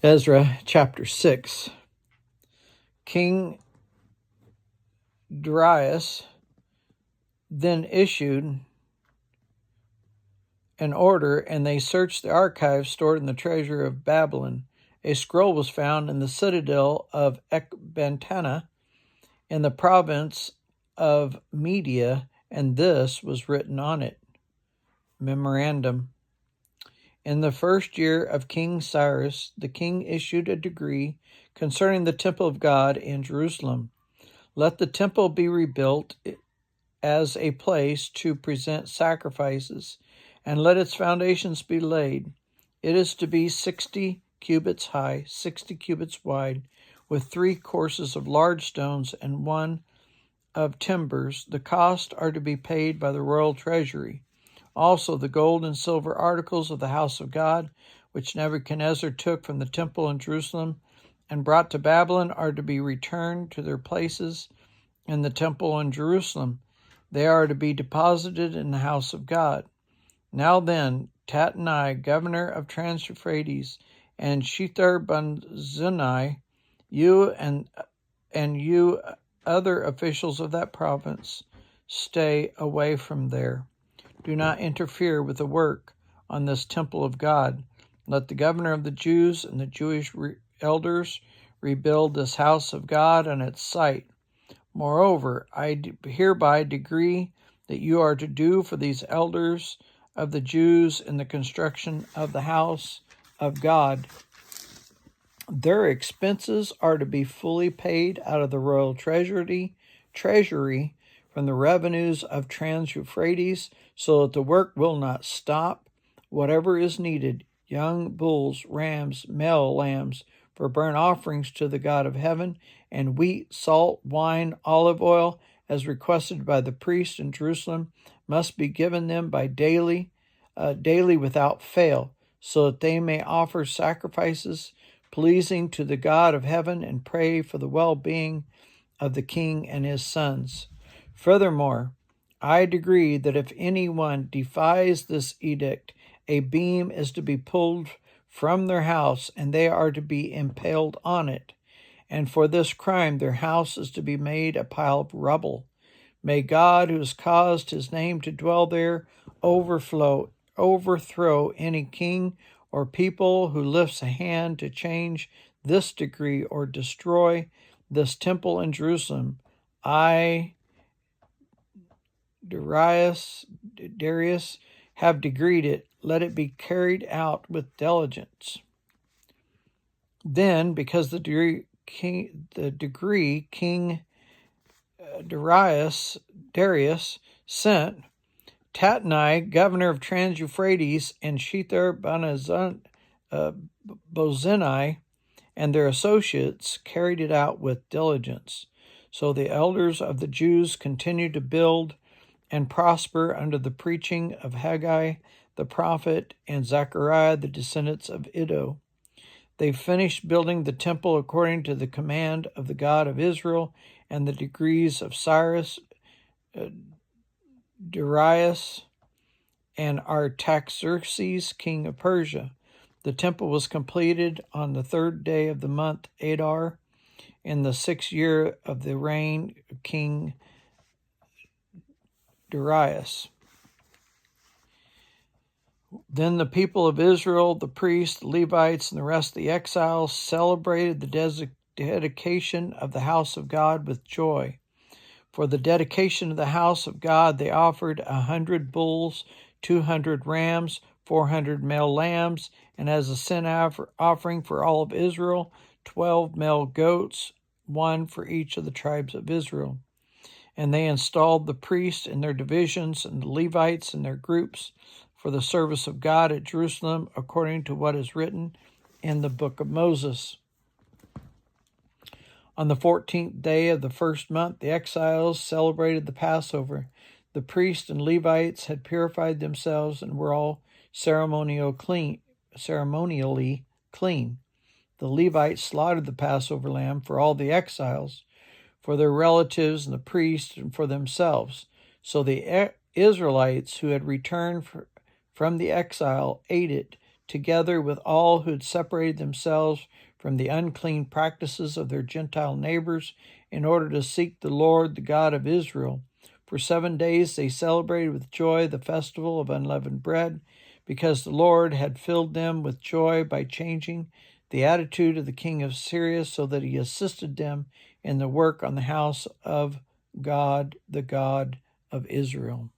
Ezra chapter 6. King Darius then issued an order, and they searched the archives stored in the treasury of Babylon. A scroll was found in the citadel of Ecbatana in the province of Media, and this was written on it. Memorandum. In the first year of King Cyrus, the king issued a decree concerning the temple of God in Jerusalem. Let the temple be rebuilt as a place to present sacrifices, and let its foundations be laid. It is to be 60 cubits high, 60 cubits wide, with 3 courses of large stones and 1 of timbers. The costs are to be paid by the royal treasury. Also, the gold and silver articles of the house of God, which Nebuchadnezzar took from the temple in Jerusalem and brought to Babylon, are to be returned to their places in the temple in Jerusalem. They are to be deposited in the house of God. Now then, Tatnai, governor of Trans-Euphrates, and Shethar-Bozenai, you and you other officials of that province, stay away from there. Do not interfere with the work on this temple of God. Let the governor of the Jews and the Jewish elders rebuild this house of God on its site. Moreover, I hereby decree that you are to do for these elders of the Jews in the construction of the house of God. Their expenses are to be fully paid out of the royal treasury from the revenues of Trans-Euphrates, so that the work will not stop. Whatever is needed, young bulls, rams, male lambs, for burnt offerings to the God of heaven, and wheat, salt, wine, olive oil, as requested by the priests in Jerusalem, must be given them by daily without fail, so that they may offer sacrifices pleasing to the God of heaven and pray for the well-being of the king and his sons. Furthermore, I decree that if anyone defies this edict, a beam is to be pulled from their house, and they are to be impaled on it. And for this crime their house is to be made a pile of rubble. May God, who has caused his name to dwell there, overthrow any king or people who lifts a hand to change this decree or destroy this temple in Jerusalem. I, Darius, have decreed it. Let it be carried out with diligence. Then, because the decree King Darius sent, Tatnai, governor of Trans-Euphrates, and Shethar-Bozenai and their associates carried it out with diligence. So the elders of the Jews continued to build and prosper under the preaching of Haggai the prophet and Zechariah, the descendants of Iddo. They finished building the temple according to the command of the God of Israel and the decrees of Cyrus, Darius, and Artaxerxes, king of Persia. The temple was completed on the 3rd day of the month Adar, in the 6th year of the reign of King Darius. Then the people of Israel, the priests, the Levites, and the rest of the exiles celebrated the dedication of the house of God with joy. For the dedication of the house of God, they offered 100 bulls, 200 rams, 400 male lambs, and as a sin offering for all of Israel, 12 male goats, 1 for each of the tribes of Israel. And they installed the priests in their divisions and the Levites in their groups for the service of God at Jerusalem, according to what is written in the book of Moses. On the 14th day of the first month, the exiles celebrated the Passover. The priests and Levites had purified themselves and were all ceremonially clean. The Levites slaughtered the Passover lamb for all the exiles, for their relatives and the priests, and for themselves. So the Israelites who had returned from the exile ate it, together with all who had separated themselves from the unclean practices of their Gentile neighbors, in order to seek the Lord, the God of Israel. For 7 days they celebrated with joy the festival of unleavened bread, because the Lord had filled them with joy by changing the attitude of the king of Syria, so that he assisted them in the work on the house of God, the God of Israel.